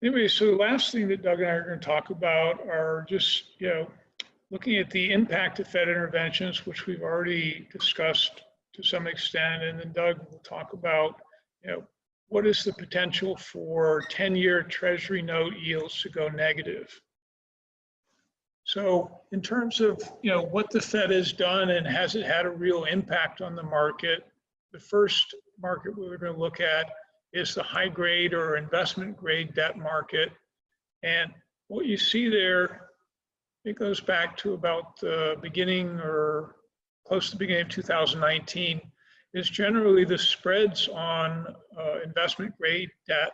Anyway, so the last thing that Doug and I are going to talk about are just, looking at the impact of Fed interventions, which we've already discussed to some extent. And then Doug will talk about, what is the potential for 10-year Treasury note yields to go negative? So in terms of, what the Fed has done and has it had a real impact on the market, the first market we're going to look at is the high grade or investment grade debt market. And what you see there, it goes back to about the beginning or close to the beginning of 2019, is generally the spreads on investment grade debt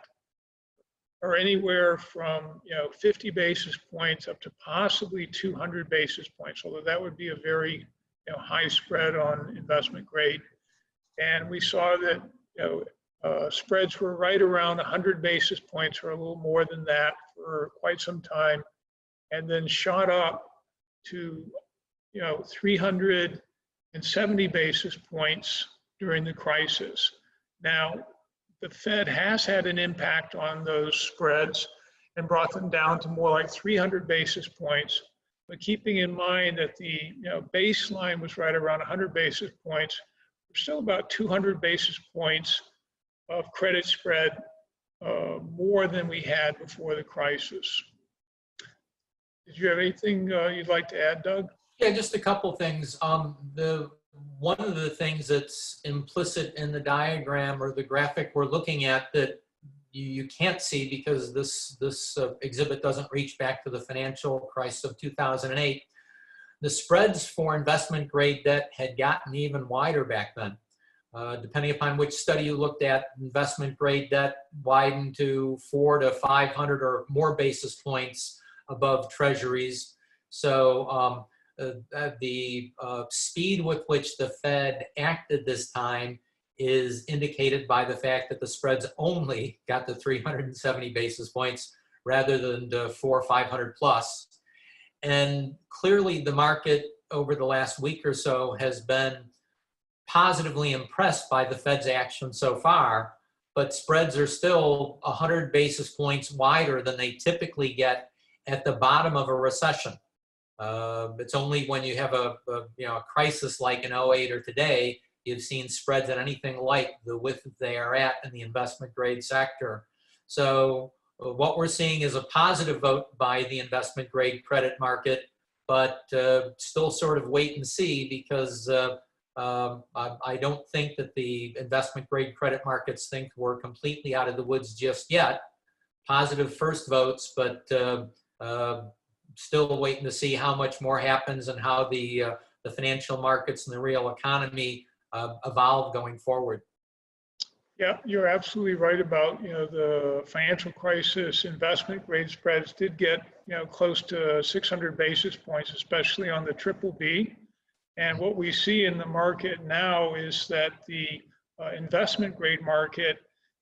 are anywhere from 50 basis points up to possibly 200 basis points, although that would be a very high spread on investment grade. And we saw that spreads were right around 100 basis points or a little more than that for quite some time, and then shot up to 370 basis points during the crisis. Now, the Fed has had an impact on those spreads and brought them down to more like 300 basis points. But keeping in mind that the baseline was right around 100 basis points, there's still about 200 basis points of credit spread more than we had before the crisis. Did you have anything you'd like to add, Doug? Yeah, just a couple things. One of the things that's implicit in the diagram or the graphic we're looking at that you can't see because this exhibit doesn't reach back to the financial crisis of 2008, the spreads for investment grade debt had gotten even wider back then. Depending upon which study you looked at, investment grade debt widened to 400 to 500 or more basis points above treasuries. So the speed with which the Fed acted this time is indicated by the fact that the spreads only got to 370 basis points rather than to 400 or 500 plus. And clearly the market over the last week or so has been positively impressed by the Fed's action so far, but spreads are still 100 basis points wider than they typically get at the bottom of a recession. It's only when you have a crisis like in 08 or today, you've seen spreads at anything like the width they are at in the investment grade sector. So what we're seeing is a positive vote by the investment grade credit market, but still sort of wait and see because I don't think that the investment grade credit markets think we're completely out of the woods just yet. Positive first votes, but still waiting to see how much more happens and how the financial markets and the real economy evolve going forward. Yeah, you're absolutely right about the financial crisis. Investment grade spreads did get close to 600 basis points, especially on the triple B. And what we see in the market now is that the investment grade market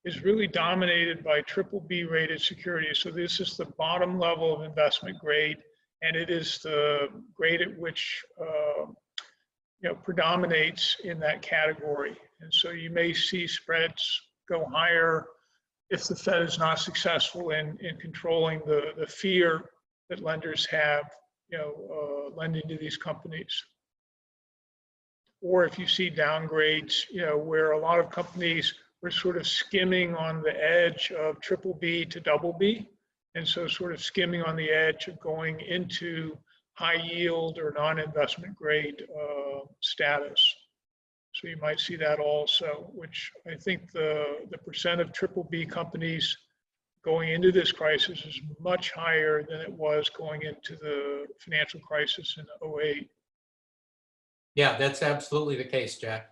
is really dominated by triple B rated securities. So this is the bottom level of investment grade, and it is the grade at which predominates in that category. And so you may see spreads go higher if the Fed is not successful in controlling the fear that lenders have, lending to these companies. Or if you see downgrades, where a lot of companies were sort of skimming on the edge of triple B to double B, and so sort of skimming on the edge of going into high yield or non-investment grade status. So you might see that also, which I think the percent of triple B companies going into this crisis is much higher than it was going into the financial crisis in 08. Yeah, that's absolutely the case, Jack.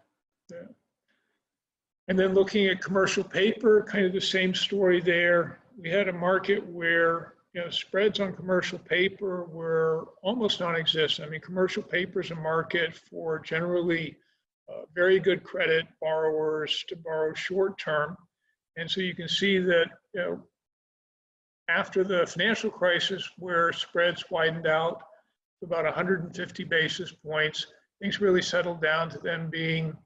Yeah. And then looking at commercial paper, kind of the same story there. We had a market where spreads on commercial paper were almost non-existent. I mean, commercial paper is a market for generally very good credit borrowers to borrow short term. And so you can see that after the financial crisis, where spreads widened out to about 150 basis points, things really settled down to them being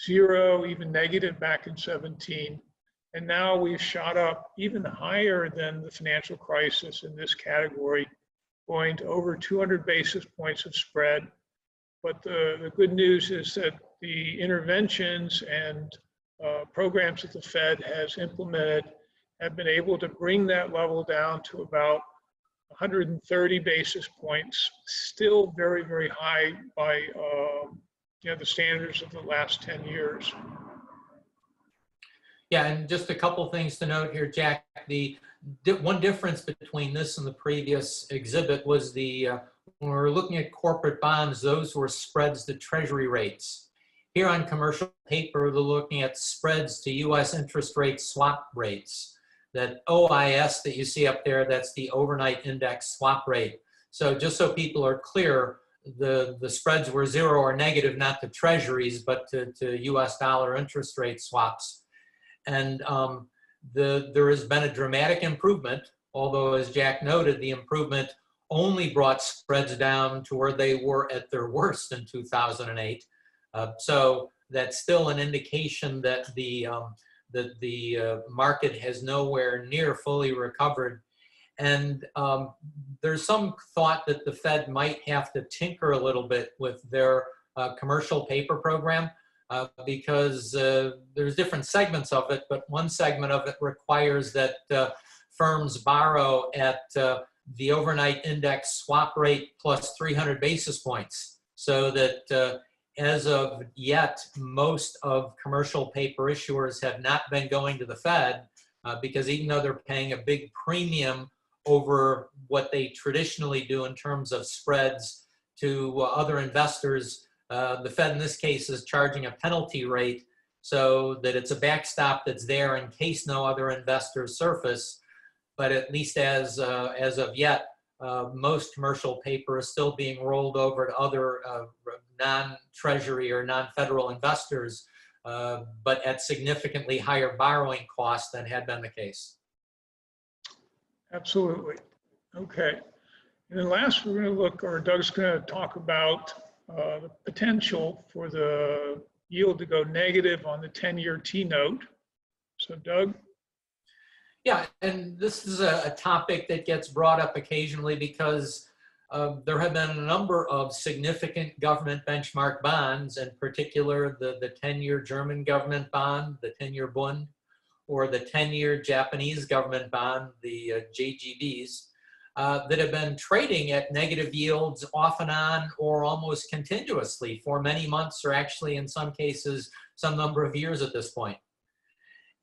zero, even negative back in 17. And now we've shot up even higher than the financial crisis in this category, going to over 200 basis points of spread. But the good news is that the interventions and programs that the Fed has implemented have been able to bring that level down to about 130 basis points, still very, very high by the standards of the last 10 years. Yeah, and just a couple things to note here, Jack. The one difference between this and the previous exhibit was when we were looking at corporate bonds, those were spreads to treasury rates. Here on commercial paper, they're looking at spreads to US interest rate swap rates. That OIS that you see up there, that's the overnight index swap rate. So just so people are clear, the spreads were zero or negative, not to treasuries, but to US dollar interest rate swaps. And there has been a dramatic improvement, although as Jack noted, the improvement only brought spreads down to where they were at their worst in 2008. So that's still an indication that the market has nowhere near fully recovered. And there's some thought that the Fed might have to tinker a little bit with their commercial paper program because there's different segments of it, but one segment of it requires that firms borrow at the overnight index swap rate plus 300 basis points, so that as of yet, most of commercial paper issuers have not been going to the Fed because even though they're paying a big premium over what they traditionally do in terms of spreads to other investors, the Fed in this case is charging a penalty rate so that it's a backstop that's there in case no other investors surface. But at least as of yet, most commercial paper is still being rolled over to other non-treasury or non-federal investors, but at significantly higher borrowing costs than had been the case. Absolutely. Okay. And then last, we're going to look, or Doug's going to talk about the potential for the yield to go negative on the 10-year T-note. So Doug? Yeah, and this is a topic that gets brought up occasionally because there have been a number of significant government benchmark bonds, in particular the 10-year German government bond, the 10-year Bund, or the 10-year Japanese government bond, the JGBs, that have been trading at negative yields off and on or almost continuously for many months, or actually in some cases, some number of years at this point.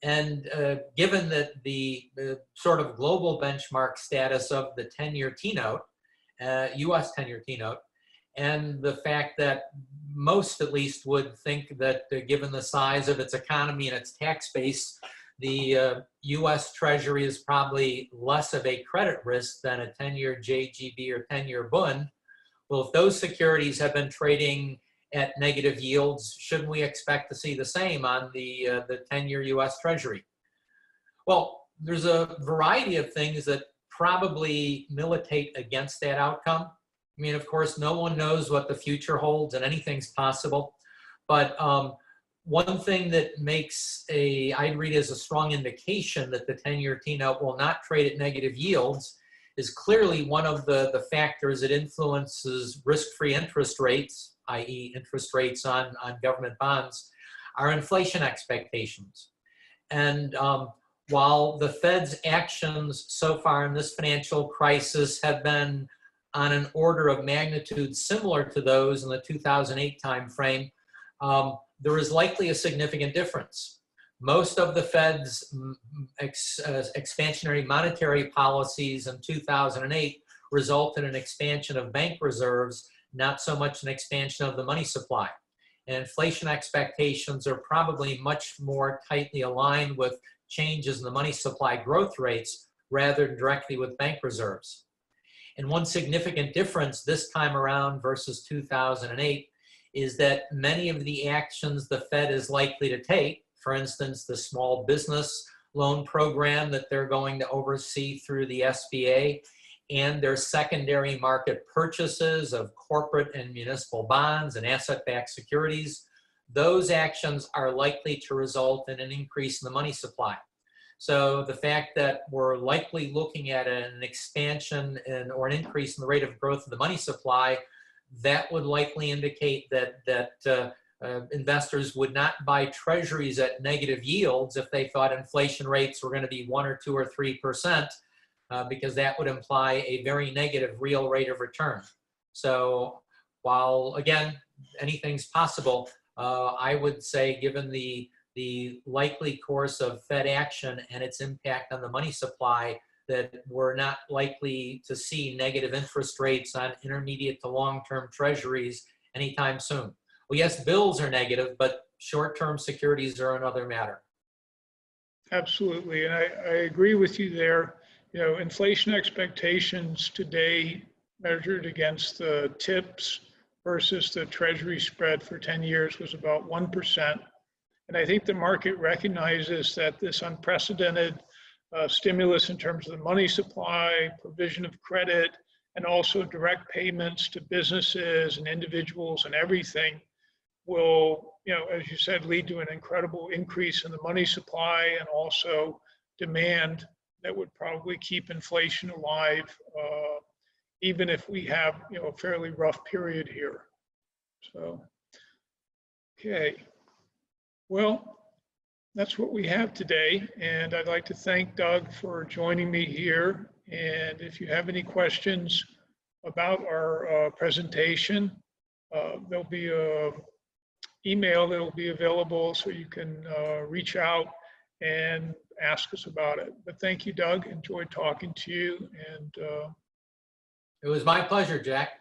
And given that the sort of global benchmark status of the 10-year T-note, US 10-year T-note, and the fact that most at least would think that given the size of its economy and its tax base, the US Treasury is probably less of a credit risk than a 10-year JGB or 10-year Bund. Well, if those securities have been trading at negative yields, shouldn't we expect to see the same on the 10-year US Treasury? Well, there's a variety of things that probably militate against that outcome. I mean, of course, no one knows what the future holds and anything's possible. But one thing that makes I'd read as a strong indication that the 10-year T-note will not trade at negative yields is clearly one of the factors that influences risk-free interest rates, i.e. interest rates on government bonds, are inflation expectations. And while the Fed's actions so far in this financial crisis have been on an order of magnitude similar to those in the 2008 timeframe, there is likely a significant difference. Most of the Fed's expansionary monetary policies in 2008 resulted in an expansion of bank reserves, not so much an expansion of the money supply. And inflation expectations are probably much more tightly aligned with changes in the money supply growth rates rather than directly with bank reserves. And one significant difference this time around versus 2008 is that many of the actions the Fed is likely to take, for instance, the small business loan program that they're going to oversee through the SBA, and their secondary market purchases of corporate and municipal bonds and asset-backed securities, those actions are likely to result in an increase in the money supply. So the fact that we're likely looking at an expansion or an increase in the rate of growth of the money supply, that would likely indicate that investors would not buy treasuries at negative yields if they thought inflation rates were going to be 1 or 2 or 3%, because that would imply a very negative real rate of return. So while, again, anything's possible, I would say, given the likely course of Fed action and its impact on the money supply, that we're not likely to see negative interest rates on intermediate to long-term treasuries anytime soon. Well, yes, bills are negative, but short-term securities are another matter. Absolutely, and I agree with you there. You know, inflation expectations today measured against the TIPS versus the Treasury spread for 10 years was about 1%. And I think the market recognizes that this unprecedented stimulus in terms of the money supply, provision of credit, and also direct payments to businesses and individuals and everything will, you know, as you said, lead to an incredible increase in the money supply and also demand that would probably keep inflation alive, even if we have, you know, a fairly rough period here. So, okay. Well, that's what we have today. And I'd like to thank Doug for joining me here. And if you have any questions about our presentation, there'll be an email that will be available so you can reach out and ask us about it. But thank you, Doug. Enjoyed talking to you. And it was my pleasure, Jack.